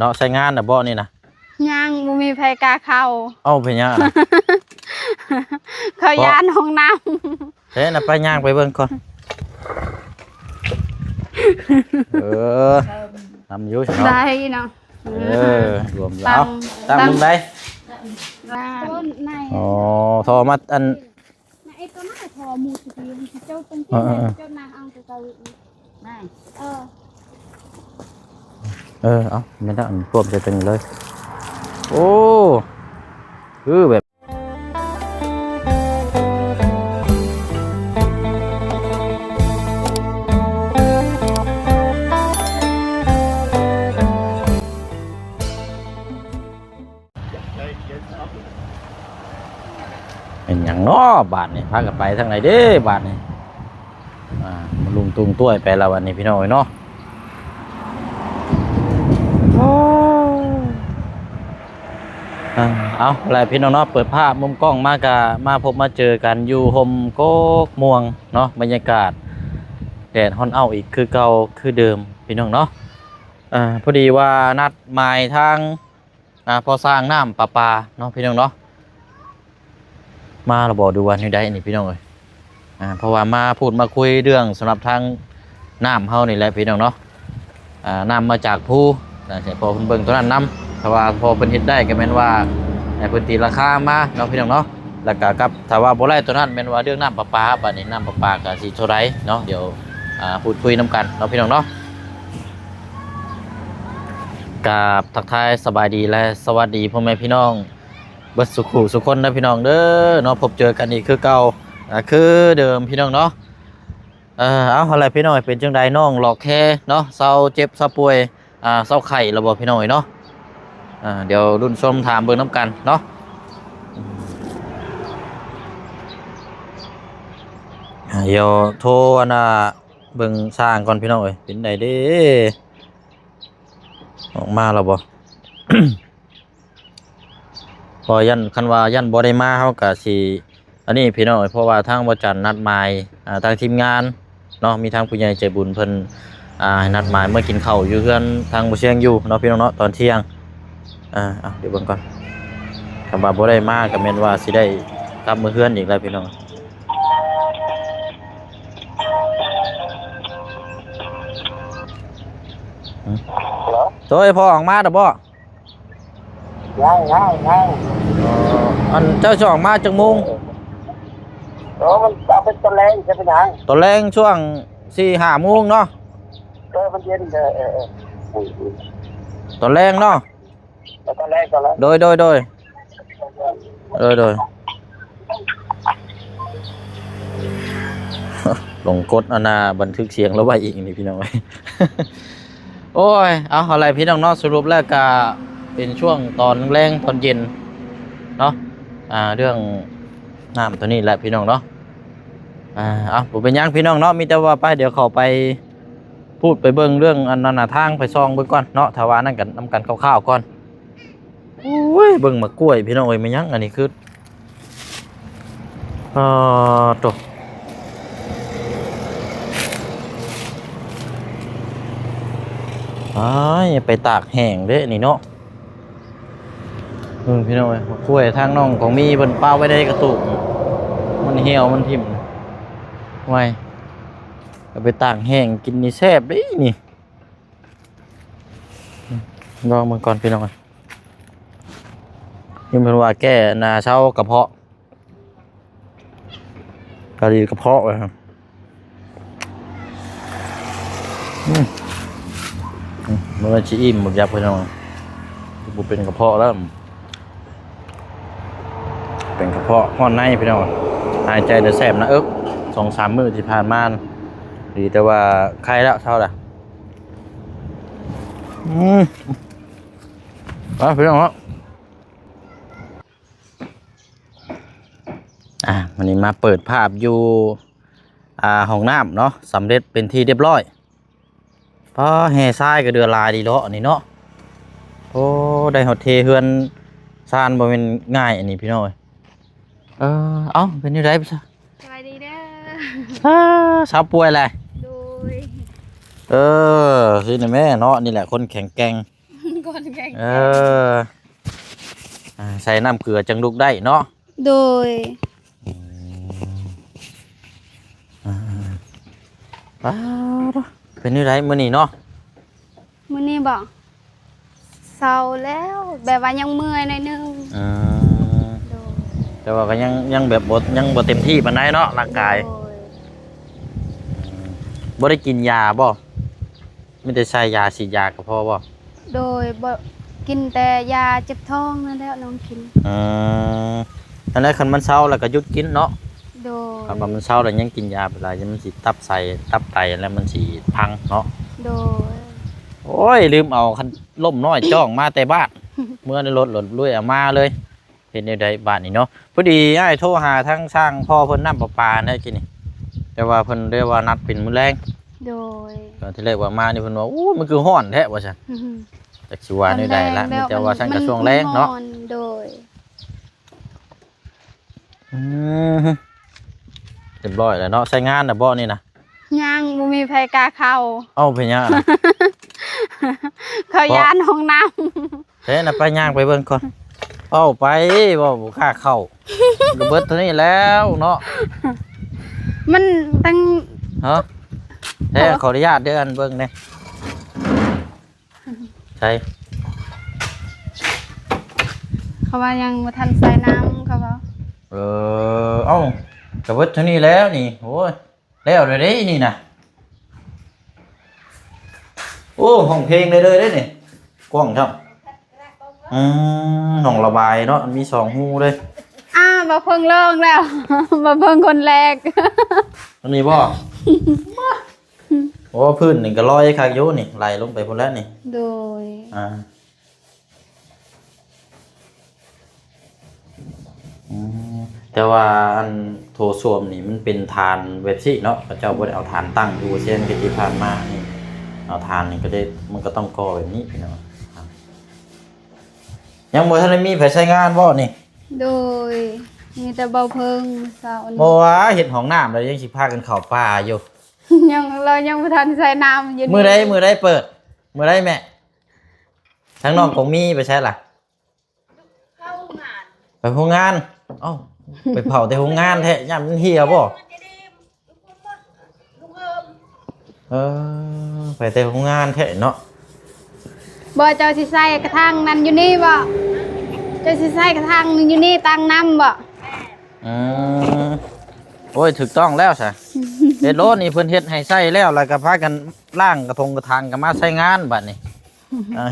เนาะใช้งานน่ะบ่นี่นะยังบ่มีไผกล้าเข้าเอ้าเป็นหยังน่ะ เขาย้านห้องน้ำเฮ้ยน่ะไปย่างไปเบิ่งก่อนทำอยู่ใช่เนาะได้เนาะรวมแล้วตั้งมุมใดต้นในอ๋อทอมาอันไอ้ตัวนั้นทอหมูสิเจ้าตรงที่เจ้านางเอาตัวเก่าไม่เอาไม่ได้รวมจะตึงเลยโอ้แบบเป็นอย่างน้อบาทนี่พากันไปทางไหนเด้บาทนี่มาลุงตุงต้วยไปแล้ววันนี้พี่น้อยเนาะเอาอะไรพี่น้องเนาะเปิดภาพมุมกล้องมากะมาพบมาเจอกันอยู่ห่มโก๊กม่วงเนาะบรรยากาศแดดฮ้อนเอาอีกคือเก่าคือเดิมพี่น้องเนาะพอดีว่านัดหมายทางพอสร้างน้ำประปาเนาะพี่น้องเนาะมาเราบอกดูวันนี้ได้นี่พี่น้องเลยเพราะว่ามาพูดมาคุยเรื่องสำหรับทางน้ำเฮานี่แหละพี่น้องเนาะน้ำมาจากผู้แต่พอเบิ่งตัวนั้นน้ำถ้าว่าพอเป็นเฮ็ดได้ก็แม่นว่าในพื้นที่ราคามาเนาะพี่น้องเนาะแล้วก็กับถ้าว่าบ่ได้ตัวนั้นแม่นว่าเรื่องน้ำประปาบัดนี้น้ำประปาก็สิเท่าไรเนาะเดี๋ยวพูดคุยนํกันเนาะพี่น้องเนาะกับทักทายสบายดีและสวัสดีพ่อแม่พี่น้องเบิดสุขุสุคนนะพี่น้องเด้อเนาะพบเจอกันอีกคือเก่าคือเดิมพี่น้องเนาะเอาอะไรพี่น้องเป็นจังใดน้องหลอกแค่เนาะเศร้าเจ็บเศร้าป่วยเศร้าไข่ระบบพี่น้องเนาะเดี๋ยวรุ่นชมถามเบิ่งน้ำกันเนาะเดี๋ยวโทรเบิ่งสร้างก่อนพี่น้องเอ้ยเป็นใดเด้ออกมาแล้วบ่ พอยันคันว่ายันบ่ได้มาเฮาก็สิอันนี้พี่น้องเพราะว่าทางบ่จันนัดหมายทางทีมงานเนาะมีทางผู้ใหญ่ใจบุญเพิ่นนัดหมายเมื่อกินข้าวอยู่เฮือนทางบ่เชียงอยู่เนาะพี่น้องเนาะตอนเที่ยงเดี๋ยวเบิ่งก่อนคำว่าบ่ได้มาก็แม่นว่าสิได้กลับมื้อเฮือนอีกแล้วพี่น้องโต้ยพอออกมาดอกบ่ยังอันเจ้าช่องมาจังมุงมันเอาเป็นตะแรงจะเป็นยังตอนแรงช่วง 4-5 โมงเนาะมันเย็นตอนแรงเนาะตะแรงโดยลงกดบันทึกเสียงแล้วไว้อีกนี่พี่น้อง โอ้ยเอาอะไรพี่น้องเนาะสรุปแล้วก็เป็นช่วงตอนแรงตอนเย็นเนาะเรื่องน้ำตัวนี้แหละพี่น้องเนาะผมเป็นยังพี่น้องเนาะมีแต่ว่าไปเดี๋ยวเขาไปพูดไปเบิ่งเรื่องอันนั้นทางไปซองเบิ่งก่อนเนาะถ้าว่านั่นกันนำกันคร่าวๆก่อนโอ้ยเบิ่งมะกล้วยพี่น้องเอ้ยไม่ยังอันนี้คือตัวไปตากแห้งเด้นี่เนาะพี่น้องมะกล้วยทางน้องของมีเพิ่นเป้าไว้ในกระตุกมันเหี่ยวมันทิ่มไว้ไปตากแห้งกินนี่แซ่บดินี่ลองมันก่อนพี่น้องนี่เป็นว่าแก้เช้ากระเพาะกะหรี่กระเพาะเลยครับมันจะอิ่มหมดยับพี่น้องบุเป็นกระเพาะแล้วเป็นกระเพาะห้อนในพี่น้องหายใจจะแสบนะ2-3 มื้อที่ผ่านมาดีแต่ว่าใครแล้วเท่าไหร่พี่น้องวันนี้มาเปิดภาพอยู่ห้องน้ำเนาะสำเร็จเป็นที่เรียบร้อยเพราะแห่ทรายก็เดือลายดีเลาะนี่เนาะโอ้ได้หดเทเฮือนซานบ่เป็นง่ายอันนี้พี่น้อยเป็นยังไงพี่ซ่าสวัสดีเด้อสาวป่วยอะไร โดย สินะแม่เนาะนี่แหละคนแข็งแกร่ง คนแข็ง ใส่น้ำเกลือจังลุกได้เนาะ โดย ป้าดเป็นนี่ไรมื้อนี้เนาะ มื้อนี้บอกเศร้าแล้วแบบว่ายังเมื่อยหน่อยนึงโดย แต่ว่าก็ยังแบบบ่เต็มที่ปานใดเนาะร่างกาย โดย บ่ได้กินยาบ่มีแต่ใช้ยาฉีดยาก็พอบ่ โดยบ่กินแต่ยาเจ็บท้องนั่นแหละน้องกิน อันนั้นคันมันเศร้าแล้วก็หยุดกินเนาะ โดย คันว่ามันเศร้าแล้วยังกินยาไปหลายมันสิตับไตแล้วมันสิพังเนาะ โดย โอ้ยลืมเอาคันล่มน้อยจ้องมาแต่บ้าน เมื่อในรถหล่นลุยเอามาเลยเห็นได้บ้านนี่เนาะพอดีไอ้โทรหาทั้งช่างพ่อเพิ่นน้ำประปาได้กินนี่แต่ว่าเพิ่นเรียกว่านัดเป็นมื้อแรง โดย ตอนที่แรกว่ามานี่เพิ่นว่าอู้มันคือฮ้อนแท้ว่าซั่นจักสิว่าได้ละมีแต่ว่าซั่นก็ช่วงแรงเนาะ โดย เรียบร้อยแล้วเนาะใช้งานน่ะบ่นี่นะ ยังบ่มีไผกล้าเข้า เอ้าเป็นหยังอะ เขาย่านห้องน้ เฮ้ยน่ะไปย่างไปเบิ่งก่อนเอ้าไปบ่กล้าเข้าก็เบิดเท่านี้แล้วเนาะ ำมันตั้ง ฮะเฮ้ยขออนุญาตเด้ออันเบิ่งแหน่ใช่ เขาว่ายังบ่ทันใส่น้ำเขาว่า เอ้าก็เบิดเท่านี้แล้วนี่โอ้ยแล้วเลยเด้นี่น่ะโอ้ห้องเพลงเลยเด้นี่กว้างจังห้องระบายเนาะมี2หูเลย บ่เพิ่งเลิกแล้ว บ่เพิ่งคนแรก อันนี้บ่ โอ้พื้นนี่ก็ลอยคักอยู่นี่ไหลลงไปพุ่นแล้วนี่ โดย แต่ว่าอันโถส้วมนี่มันเป็นทานเว็บซี่เนาะพระเจ้าบ่ได้เอาทานตั้งอยู่เช่นที่ผ่านมานี่เอาทานนี่ก็ได้มันก็ต้องก่อแบบนี้พี่น้องยังบ่ทันได้มีไผใช้งานบ่นี่ โดยมีแต่บ่เพิ่งเช้านี้ บ่ว่าเฮ็ดห้องน้ำแล้วยังสิพากันเข้าป่าอยู่ เรายังบ่ทันใส่น้ำอยู่ มื้อใดเปิดมื้อใดแม่ทั้งน้องของมีไปใช่ล่ะเข้าโรงงานไปโรงงานเอ้าไปเผาแต่โรงงานแท้ยามมันเหี่ยบ่ไปแต่โรงงานแท้เนาะ บ่เจ้าสิใส่กระถางนั้นอยู่นี่บ่เจ้าสิใส่กระถางนึงอยู่นี่ตั้งน้ำบ่ โอ้ยถูกต้องแล้วใช่เฮ็ดโลนี่เพิ่นเฮ็ดให้ใช้แล้วแล้วก็พากันล้างกระทางก็มาใช้งานบัดนี้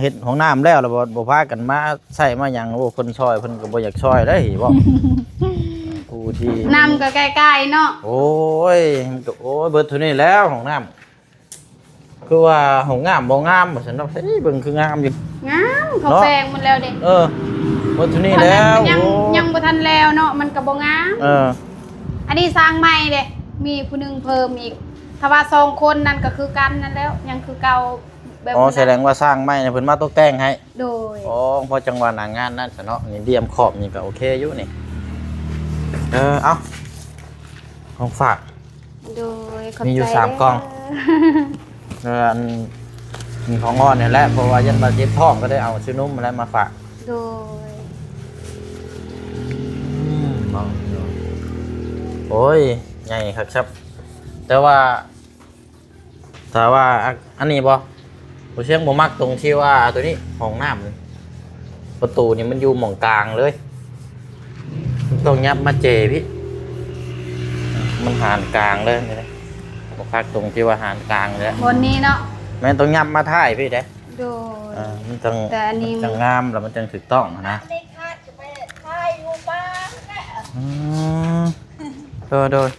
เฮ็ดห้องน้ำแล้วบ่พากันมาใช้มาหยังโอ้เพิ่นช่วยเพิ่นก็บ่อยากช่วยเด้บ่ผู้ที่ น้ำก็ใกล้ๆเนาะ โอ้ยมันก็โอ้ยเบิดเท่านี้แล้วห้องน้ำคือว่าห้องน้ำบ่งามบ่ซั่นเนาะเฮ้ยเบิ่งคืองามอยู่ งามเขาแปลงหมดแล้วเด้ เบิดเท่านี้แล้ว ยังบ่ทันแล้วเนาะมันก็บ่งาม อันนี้สร้างใหม่เด้มีผู้หนึงเพิ่มอีกถ้าว่า2คนนั่นก็คือกันนั่นแล้วยังคือเก่าแบบ อ๋อแสดงว่าสร้างไม้เนี่ยเพิ่นมาตกแต่งให้ โดย อ๋อพอจังหวะหน้างานนั่นซะเนาะนี่เดียมขอบนี่ก็โอเคอยู่นี่เอาของฝาก โดยขอบ มีอยู่ ใจ 3กล่อง อันของอ่อนนี่แหละเพราะว่ายันมาเจ็บท้องก็ได้เอาซื้อนุ่มมาแล้วมาฝาก โดย โอ้ยใหญ่ครับแต่ว่าอันนี้บ่ผมเชื่อบ่มักตรงที่ว่าตัวนี้ห้องน้ำประตูนี่มันอยู่หม่องกลางเลยต้องยับมาเจพี่มันหานกลางเลยนี่นะบ่คักตรงที่ว่าหานกลางเลย บนนี้เนาะ แม่นต้องยับมาท้ายพี่เด้ โดย มันต้อง แต่อันนี้ จังงามแล้วมันจังถูกต้องนะโดย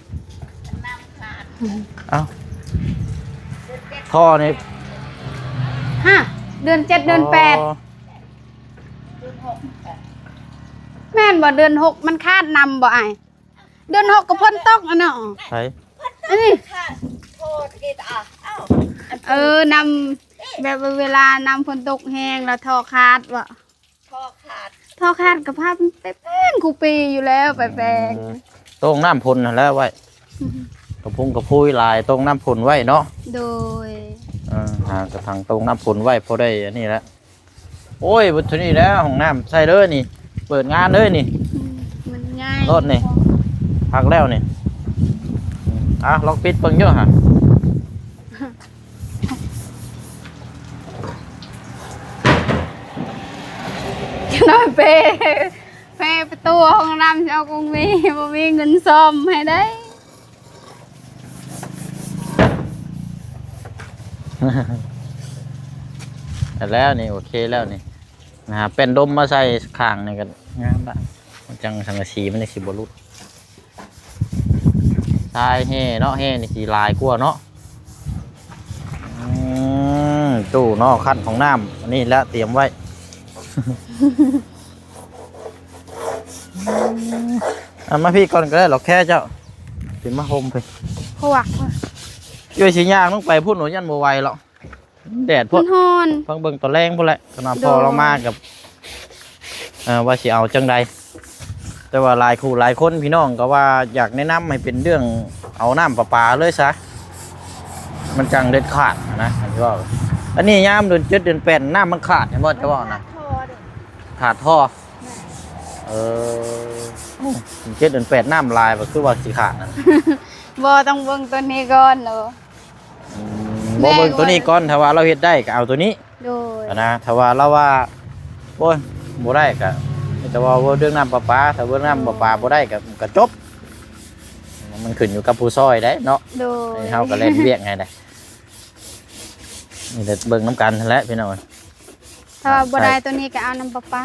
เอ้าท่อนี่ เดือน7เดือน8แม่นบ่เดือน6มันคาดนำบ่อ้ายเดือน6ก็พ้นตกอะเนาะ ใช่ อันนี้นำแบบเวลานำฝนตกแห้งแล้วท่อขาดบ่ท่อขาดกับภาพไปแป้งคูปีอยู่แล้วไปแปลง ตรงน้ำพลนั่นแหล้วไว้กระพุ้งกระพุ้ยลายตรงน้ำพลไว้เนาะ โดย หากระถางตรงน้ำพลไว้พอได้อันนี้แหละ โอ้ยบนทุนี้แล้วห้องน้ำใส่เด้อนี่เปิดงานเด้อนี่ มันง่าย รถนี่ พักแล้วนี่ล็อกปิดเบิ่งเยอะฮะ จะน้อยเปประตูห้องน้ำจะเอาคงมีบ่มีเงินซ่อมให้ได้ แล้วนี่โอเคแล้วนี่นะฮะเป็นดมมาใส่ข้างนี่กันงามละมันจังสังกะสีมันจะสีบรุษทรายเฮ่เนาะเฮ่นี่สีลายกว่าเนาะตู้เนาะขั้นของน้ำอันนี้แล้วเตรียมไว้ มาพี่ก่อนก็ได้หรอกแค่เจ้าถึงมาโฮมไป พวัก ย่อยชิ้นย่างต้องไปพูดหนูยันโมไวหรอกแดดพู มั ด นฮ้อน ฟังเบิ่งตัวแรงพูดแหละขนาดพอ โดย เรามากับว่าสิเอาจังใดแต่ว่าหลายคู่หลายคนพี่น้องก็ว่าอยากแนะนำให้เป็นเรื่องเอาน้ำประปาเลยซะมันจังเด็ดขาดนะอันนี้ยามเดือน7เดือน8น้ำมันขาดเห็นบ่จะว่านะขาดท่อ7เดือน8น้ำลายก็คือว่าสิขาดนั่น บ่ต้องเบิ่งตัวนี้ก่อนเหรอ บ่เบิ่งตัวนี้ก่อนถ้าว่าเราเฮ็ดได้ก็เอาตัวนี้ โดย นะถ้าว่าเราว่าโอ้ยบ่ได้ก็แต่ว่าเรื่องน้ำประปาถ้าเรื่องน้ำประปาบ่ได้ก็จบมันขึ้นอยู่กับผู้ซอยได้เนาะ โดย เฮาก็เล่นเวียกไงได้นี่แต่เบิ่งน้ำกันนั่นแหละพี่น้อง ถ้าว่าบ่ได้ตัวนี้ก็เอาน้ำประปา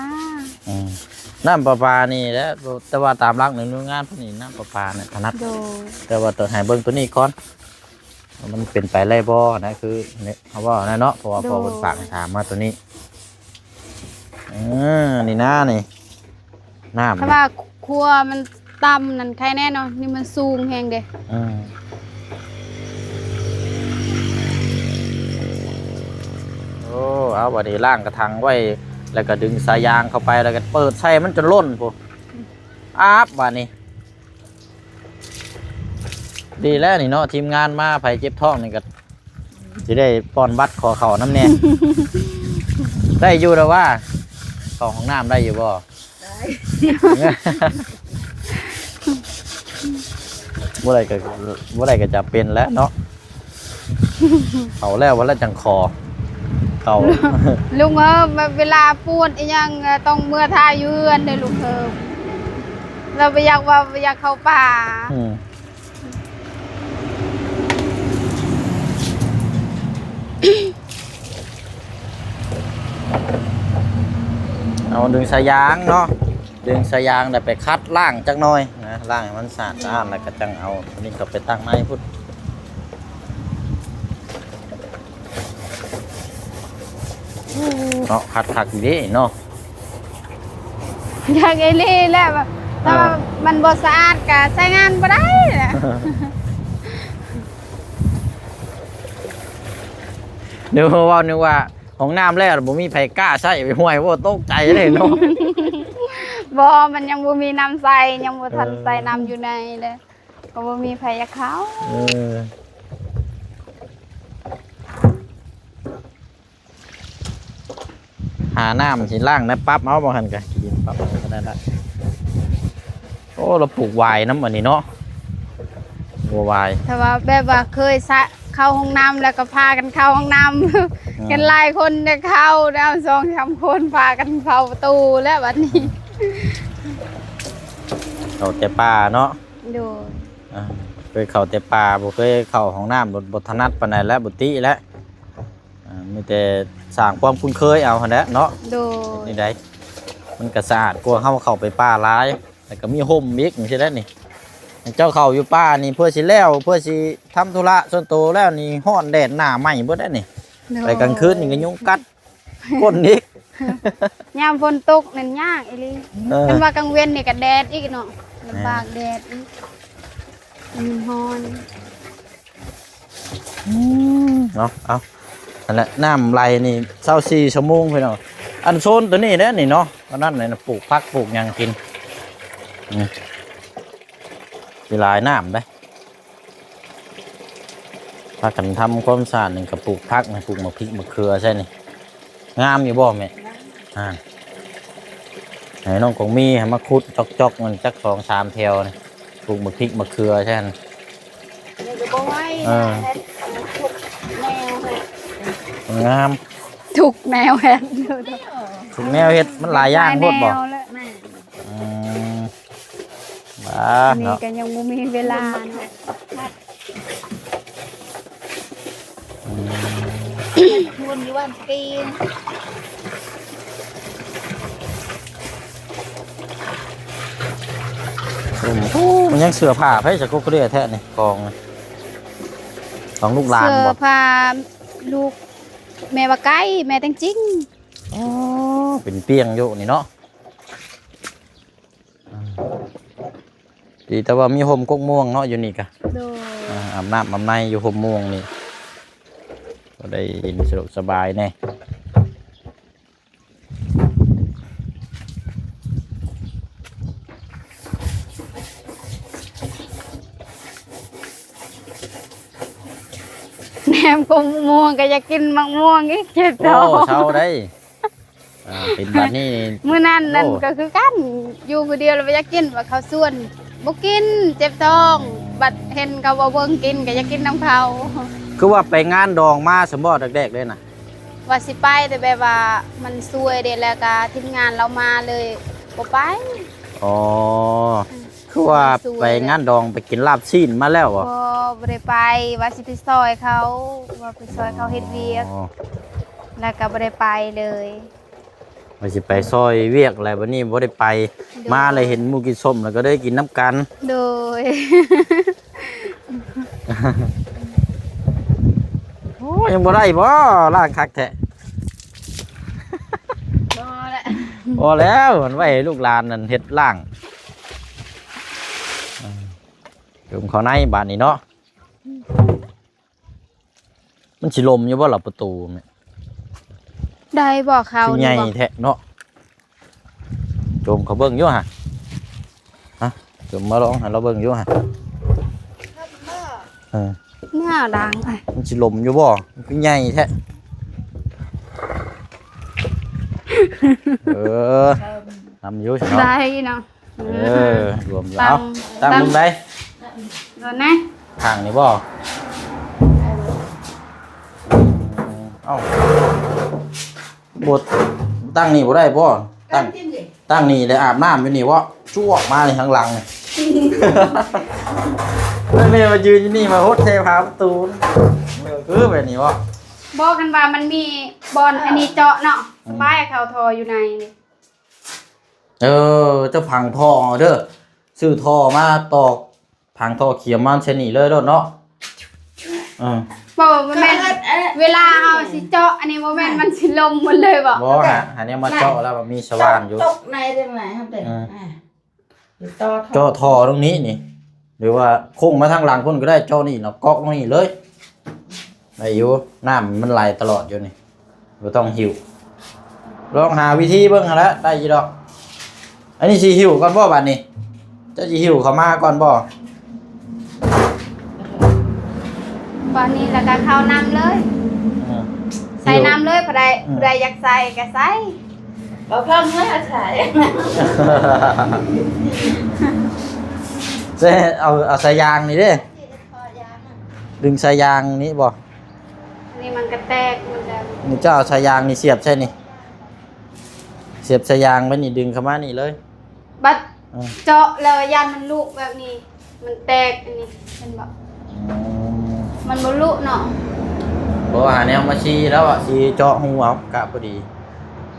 น้ำประปานี่แหละแต่ว่าตามหลักหนึ่งหน่วยงานพวกนี้น้ำประปาเนี่ยถนัด โดย แต่ว่าต้องให้เบิ่งตัวนี้ก่อนมันเป็นไปได้บ่นะคือเนี่ยเขาว่านะเนาะเพราะว่าพอเพิ่นฝากให้ถามมาตัวนี้นี่หน้านี่น้ำ ถ้าว่าครัวมันต่ำนั่นใครแน่นอนนี่มันสูงแฮงเด้ โอ้เอาบัดนี้ล่างกระถางไว้แล้วก็ดึงสายยางเข้าไปแล้วก็เปิดใส่มันจนล้นปุ๊บบัดนี้ดีแล้วนี่เนาะทีมงานมาไผเจ็บท้องนี่ก็จะได้ป้อนบัตรขอเข่าน้ำแน่ ได้อยู่แล้วว่าเข้าห้องน้ำได้อยู่บ่ได้ บ่ได้ก็จะเป็นแล้วเนาะเขาแล้ววันละจังคอเขา ลุงเวลาปวดอีหยังต้องเมื่อทาอยู่เฮือนเด้ลุงเราไปอยากเข้าป่า เอาดึงสายยางเนาะดึงสายยางแต่ไปคัดล่างจักหน่อยนะล่างให้มันสะอาดแล้วก็จังเอาอันนี้ก็ไปตั้งไม้พุทธเนาะคัดอยู่ดิเนาะ อยากไอ้ลี่แหละแบบถ้าว่ามันบ่สะอาดก็ใช้งานบ่ได้แหละ เดี๋ยวว่านึกว่าของน้ำแล้วผมมีไผกล้าใช้ไปห่วยว่าตกใจเลยเนาะ บ่มันยังบ่มีน้ำใส่ยังบ่ทันใส่น้ำอยู่ในเลยก็บ่มีไผอยากเข้า หาน้ำสิล่างนะปั๊บเอาบ่หันกันกินปั๊บก็ได้ละโอ้เราปลูกวายน้ำอันนี้เนาะบัววาย ถ้าว่าแบบว่าเคยเข้าห้องน้ำแล้วก็พากันเข้าห้องน้ำ กันหลายคนได้เข้าแล้ว2-3คนพากันเข้าประตูแล้วบัดนี้ เขาแต่ป่าเนาะ ดู เคยเข้าแต่ป่าบ่เคยเข้าห้องน้ำบทถนัดปานใดแล้วบุติแล้วมีแต่สร้างความคุ้นเคยเอาหั่นแหละเนาะ ดู นี่ได้มันก็สะอาดกว่าเข้าไปป่าหลายแล้วก็มีห่มอีกจังซี่แหละนี่เจ้าเข้าอยู่ป่านี่เพื่อสิแล้วเพื่อสิทำธุระส่วนตัวแล้วนี่ร้อนแดดหน้าไหม้เบิดได้นี่ไปกลางคืนนี่ก็ยุงกัดก้นอีก ยามฝนตกนั่นยากอีหลีคันว่ากลางเว้นนี่ก็แดดอีกเนาะลำบากแดดอีกมันร้อน เนาะเอานั่นแหละน้ำไหลนี่24ชั่วโมงพี่น้องอันโซนตัวนี้เด้อนี่เนาะตอนนั้นน่ะปลูกผักปลูกหยังกินสิหลายน้ำได้พากันทำความสะอาดนึงก็ปลูกผักนะปลูกมะพริกมะเขือใช่นี่งามอยู่บ่แม่ ให้น้องของมีให้มาขุดจอกๆมันจัก2-3แถวนี่ปลูกมะพริกมะเขือใช่ไหม นี่ก็บ่ไหวเฮ็ดทุกแนวเลย งาม ทุกแนวเฮ็ด ถึงแนวเฮ็ดมันหลายอย่างโพดบ่ หลายแนวเลยแม่ บ้า นี่ เนาะ ก็ยังบ่มีเวลาเนาะทุนอยู่วันปี มันยังเสื้อผ้าไผจะกุกเรียแท้นี่กองของลูกหลาน เสื้อ บ่ ผ้าลูกแม่ว่าไก่แม่แต่งจริง อ๋อเป็นเปียงอยู่นี่เนาะดีแต่ว่ามีห่มกกม่วงเนาะอยู่นี่กะ โดย อาบน้ำอาบในอยู่ห่มม่วงนี่ก็ได้ยินสะดวกสบายแน่ แหนมกงม่วงก็อยากกินมะม่วงอีกเจ็บ โอ้ ท้อง เช้าได้เป็นแบบนี้ มื้อนั้นนั่น โอ้ ก็คือกันอยู่ผู้เดียวแล้วบ่อยากกินว่าเขาส่วนบ่กินเจ็บท้อง บัดเห็นเขาว่าเบิ่งกินก็อยากกินน้ำเขา คือว่าไปงานดองมาสมบูรณ์แรกๆเลยนะ ว่าสิไปแต่แบบว่ามันซวยเด้แล้วก็ทีมงานเรามาเลยบ่ไป อ๋อคือว่าไปงานดองไปกินลาบซีนมาแล้วอ่ะ บ่ได้ไปว่าสิไปซอยเขาว่าไปซอยเขาเฮ็ดเวียก อ๋อ แล้วก็บ่ได้ไปเลย ไปสิไปซอยเวียกอะไรวันนี้บ่ได้ไปมาเลยเห็นหมูกินส้มแล้วก็ได้กินน้ำกัน โดย โอ้ยังบ่ได้บ่ล่างคักแท้ บ่แหละ พอแล้วมันไว้ให้ลูกหลานนั่นเฮ็ดล่างจุ่มเข้าในบ้านนี้เนาะมันสิลมอยู่บ่ล่ะประตูเนี่ย ได้บ่เขา คือ นี่ ใหญ่ บ่ แท้เนาะโจมเขาเบิ่งอยู่ฮะฮะโจมมาลองให้เราเบิ่งอยู่ฮะเออ หน้าดังไป มันสิลมอยู่บ่มันคือใหญ่แท้เออทำอยู่ใช่เนาะ ได้เนาะ เออรวมแล้วตั้งมุมใด โดนนะ ทางนี้บ่เอ้าบดตั้งนี่บ่ได้บ่ตั้งนี่เลยอาบน้ำอยู่นี่วะจ้วกมาเลยข้างหลังนี่ แม่มายืนอยู่นี่มาโฮดเทพาประตูคือแบบนี้วะ บอกกันว่ามันมีบอลอันนี้เจาะเนาะสบายเขาทออยู่ในนี่ เออเจ้าพังท่อเด้อซื้อท่อมาตอกพังท่อเขียมมันเช่นนี้เลยเด้อเนาะบอกว่ามันแม่นเวลาเอาสิเจาะอันนี้บ่แม่นมันสิลมหมดเลยบ่ บ่ฮะอันนี้มาเจาะแล้วมันมีสว่านอยู่ ตกในตรงไหนครับเด็กต่อ เจาะท่อตรงนี้นี่หรือว่าโค้งมาทางหลังคนก็ได้เจาะนี่เนาะก๊อกตรงนี้เลยได้อยู่น้ำมันไหลตลอดอยู่นี่บ่ต้องหิวลองหาวิธีเบิ่งหั่นละได้อยู่ดอกอันนี้สิหิวก่อนบ่บัดนี้เจ้าสิหิวเข้ามาก่อนบ่ ตอนนี้แล้วก็เข้าน้ำเลย ใส่น้ำเลยผู้ใดอยากใส่ก็ใส่ เราเพิ่มเมื่อใส่ เจ้เอาสายยางนี่เด้ดึงสายยางนี้บ่ นี่มันกระแตกมันจะ นี่เจ้าเอาสายยางนี่เสียบใช่นี่เสียบสายยางไว้นี่ดึงเข้ามานี่เลย บัดเจาะแล้วยันมันลุแบบนี้ มันแตกอันนี้เป็นบ่มันบ่ลุเนาะ บ่หาแนวมาชี้แล้วอ่ะชี้เจาะหูเอากะพอดี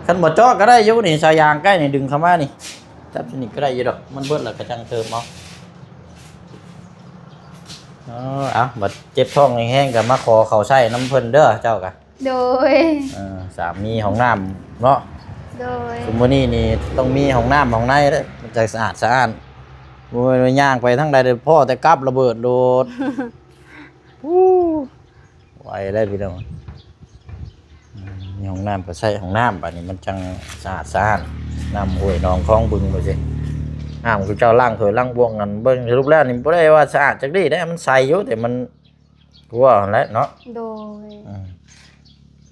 คันบ่เจาะก็ได้อยู่นี่สายยางใกล้นี่ดึงเข้ามานี่จับสนิทก็ได้อยู่ดอกมันเบิดแล้วก็จังเติมเอาเอาบัดเจ็บท้องแห้งๆก็มาขอเขาใช้น้ำเพิ่นเด้อเจ้ากะ โดย สามีของน้ำเนาะ โดย สมมุตินี่ต้องมีห้องน้ำห้องในเด้อมันจะสะอาดสะอ้านบ่แม่นว่าย่างไปทั้งใดเด้อพ่อแต่กลับระเบิดโดด ไหวได้พี่น้องมีห้องน้ำก็ใช้ห้องน้ำบัดนี้มันจังสะอาดสะอ้านน้ำห้วยหนองคลองบึงไปสิน้ำคือเจ้าล้างถ้วยล้างบ่วงกันเบิ่งสรุปแล้วนี่บ่ได้ว่าสะอาดจักดีได้มันใสอยู่แต่มันกลัวนั่นแหละเนาะ โดย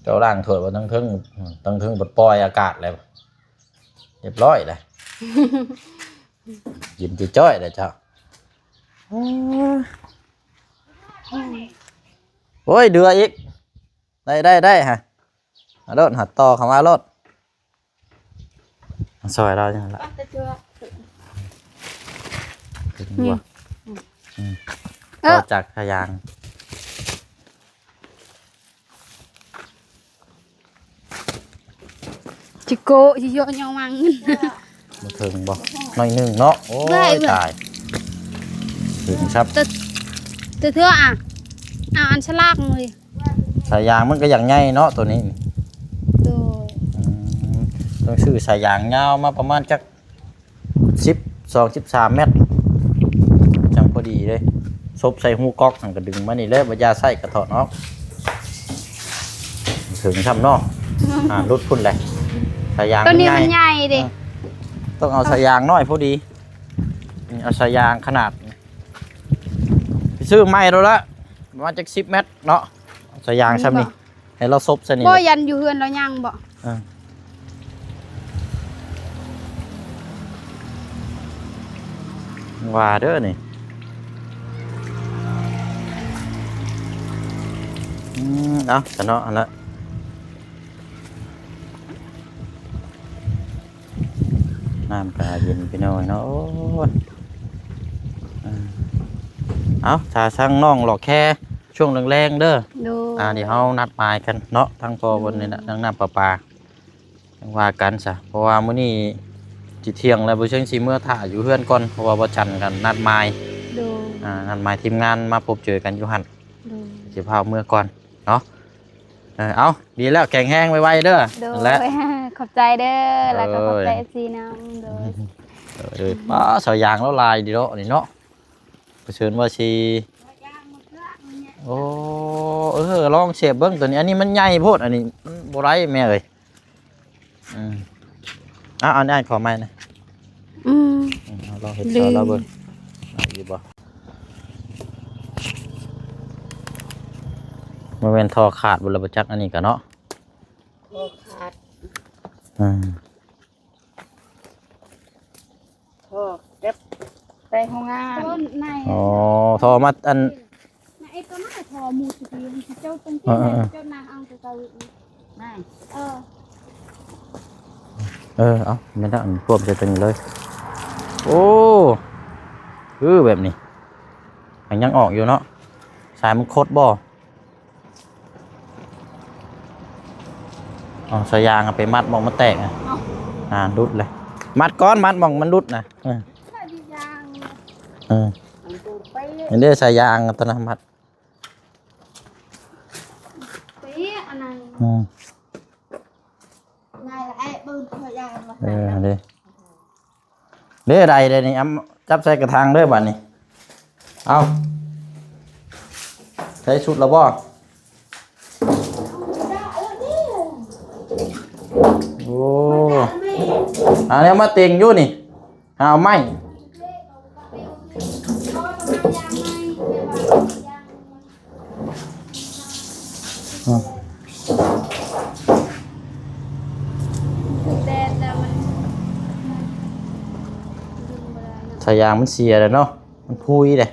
เจ้าล้างถ้วยบ่ตั้งเทิงบ่ปล่อยอากาศเลย เรียบร้อยเลย ยินดีจ้อยเลยเจ้าโอ้ยเดืออีกได้ฮะรถหัดต่อเข้ามารถซอยเราจังละต่อจากทะยางจิโกจิโยยองมัง มาถึงบ่หน่อยหนึ่งเนาะโอ้ยตายถึงครับ เถื่ออ่ะอันฉลากเลย สายยางมันก็อย่างง่ายเนาะตัวนี้ โดย ต้องซื้อสายยางยาวมาประมาณจัก12-13 เมตรจังพอดีเลยซบใส่หูก๊อกหันกระดึงมานี่เลยบรรยาใส่กระถอดออกถึงทำเนาะรุดพุ่นเลยสายยาง ตัวนี้มันใหญ่ดิ ต้องเอาสายยางน้อยพอดีนี่เอาสายยางขนาดไปซื้อไม้แล้วละประมาณจัก10 เมตรเนาะสายยางซ้ำนี่ให้เราซบซะนี่ บ่ยันอยู่เฮือนเรายังบ่ ว่าเด้อนี่เอาจะเนาะอันละน้ำปลาเย็นไปหน่อยเนาะโอ้ยเอาถ้าช่างน้องหลอกแค่ช่วงแรงๆเด้อ ดู เดี๋ยวเรานัดหมายกันเนาะทั้งพอบนนี่นะทั้งน้ำปลาว่ากันซะเพราะว่ามื้อนี้จิเที่ยงแล้วบ่เชิงสิเมื่อถ่าอยู่เฮือนก่อนเพราะว่าบ่จันกันนัดหมาย ดู นัดหมายทีมงานมาพบเจอกันอยู่หั่น ดู สิพาเมื่อก่อนเนาะเอาดีแล้วแข็งแห้งไวๆเด้อ ดู และ ขอบใจเด้อแล้วก็ขอบใจซีน้ำดู ป้าสายยางแล้วลายดีเนาะนี่เนาะเชิญว่าสิโอ้ลองเสียบเบิ่งตัวนี้อันนี้มันใหญ่โพดอันนี้มันบ่ไรแม่เอ้ยอันนี้ขอไม้นะลองเห็ดซอยเราเบิ่งอยู่บ่มันเป็นทอขาดบุรพจักอันนี้กันเนาะ โอ้ขาดโทษเก็บไปห้องงาน ต้นใน ทอมาอัน ไอ้ตัวนั้นทอมูสิเจ้าตรงที่เจ้านางเอาตัวไม่ไม่เอาไม่ได้พวกจะเป็นเลยโอ้แบบนี้ยังออกอยู่เนาะสายมันโคตรบ่สายยางไปมัดมองมันแตกรุดเลยมัดก้อนมัดมองมันรุดนะนี่เรียกสายยางตัวนั้นมัดอันนั้นนายไอ้ปืนพยายามเด้อะไรเลยนี่จับใส่กระถางด้วยบ้านนี่เอาใช้ชุดแล้วบ่โอ้อันนี้มาเตียงอยู่นี่เอาไม้สายยางมันเสียแล้วเนาะมันพุยเลย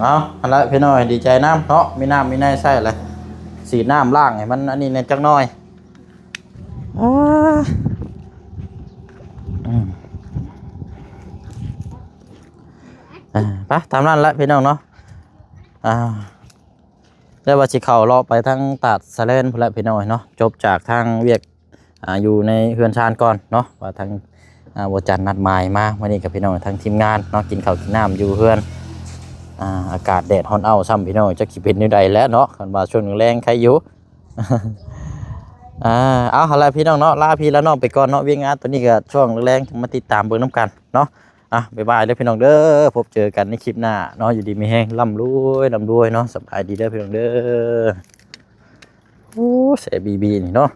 เอาละพี่น้อยดีใจน้ำเนาะมีน้ำมีในใส่เลยสีน้ำล่างไงมันอันนี้เนี่ยจักน้อยไปตามนั้นละพี่น้องเนาะได้ว่าสิเข่ารอไปทั้งตัดสะเลนพละพี่น้อยเนาะจบจากทางเวียกอยู่ในเฮือนชานก่อนเนาะว่าทางบัวจันนัดหมายมาวันนี้กับพี่น้องทางทีมงานเนาะกินข้าวกินน้ำอยู่เฮือนอากาศแดดฮ้อนเอาซ้ำพี่น้องจะขี่เป็นอยู่ใดแล้วเนาะคันว่าช่วงแรงใครอยู่เอาอะไรพี่น้องเนาะลาพี่แล้วน้องไปก่อนเนาะวิ่งงานตัวนี้ก็ช่วงแรงมาติดตามเบิ่งน้ำกันเนาะบ๊ายบายเด้อพี่น้องเด้อพบเจอกันในคลิปหน้าเนาะอยู่ดีมีแห้งร่ำรวยเนาะสบายดีเด้อพี่น้องเด้อโอ้เสียบีนี่เนาะ